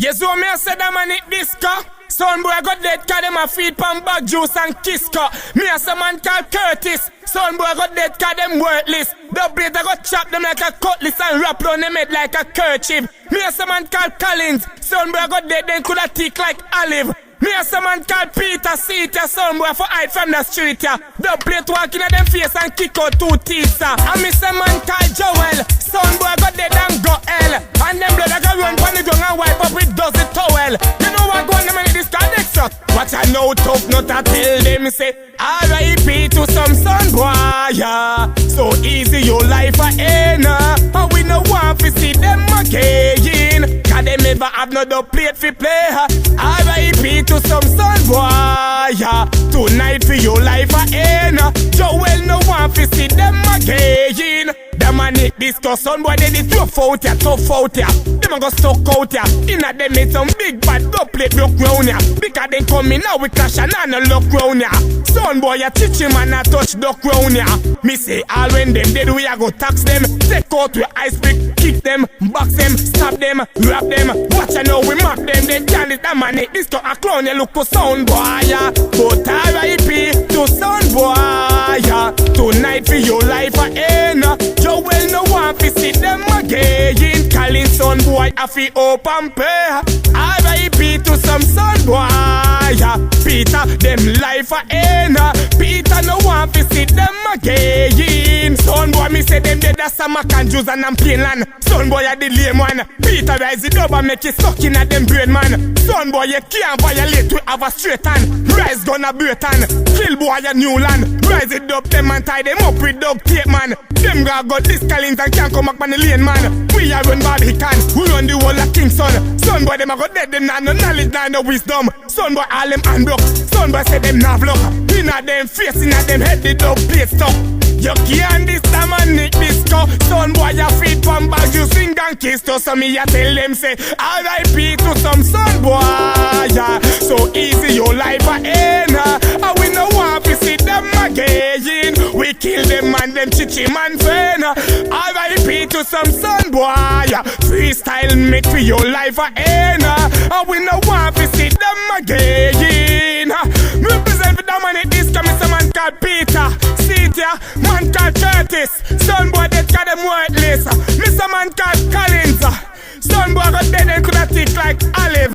Yes, so me a say them man it disco. Son boy got dead cause them a feed pan bag juice and kisco. Me a say man called Curtis. Son boy got dead cause them worthless. The blade I got chop them like a cutlass and wrap round them head like a kerchief. Me a say man called Collins. Son boy got dead then coulda tick like olive. Me a some man called Peter, see it, some boy for hide from the street, yeah. The plate walk in at them face and kick out two teeth, yeah. And me some man called Joel, son boy got dead and go hell. And them blood like a run from the ground and wipe up with dozen towel. You know what going on in this connection? Watch I know tough not to tell them say R.I.P. to some son boy, yeah. So easy your life a end, and we no want to see them again. Cause them never have no plate for play, R.I.P. to some son boy, yeah. Tonight for your life a end, Joel no want to see them again. Them a nick discuss, son boy they tough out ya, tough out ya. Them a go stuck out ya. Inna them make some big bad go plate broke round ya. Because they come in now we clash and I no look round ya. Son boy ya teach him and a touch duck round ya. Me say all when them dead we a go tax them. Take out with ice pick, kick them, box them, stab them, rap them. Watch I know we map them. They can't it them a nick discuss a clown ya look to sound boy ya. But R.I.P. to son boy ya. Tonight for your life a end. Joel no want to see them again. Calling son boy a fi open pay. R.I.P. to some son boy, yeah. Peter them life a end. Peter no want to see them again. Son boy me say them dead as some can Jews and I'm plain land. Son boy a the lame one. Peter rise it up and make it stuck in a them brain man. Son boy you can't violate we have a straight hand. Rise gonna Burton, kill boy a new land. Rise it up them and tie them up with dog tape man. Them got this Collins and can't come back on the lane man. We are run Barbican, we run the whole of Kingston. Son boy them a go dead, them nah no knowledge, nah no wisdom. Son boy all them unblock, son boy say them nah vlog. Inna them face, inna them head the dog plate stuck. You can't this time and nick disco. Son boy a feed from bag, you sing and kiss to. So me a tell them say R.I.P. to some son boy, yeah. So easy your life a end, and we no want to see them again. We kill them and them chichi man friend. R.I.P. to some son boy, yeah. Freestyle make for your life a end, and we no want to see them again. Represent for them and it this come some man called Peter. See it ya, man called Curtis. Son boy that got them worthless. Mr. man called Collins. Son boy got dead and coulda tick like olive.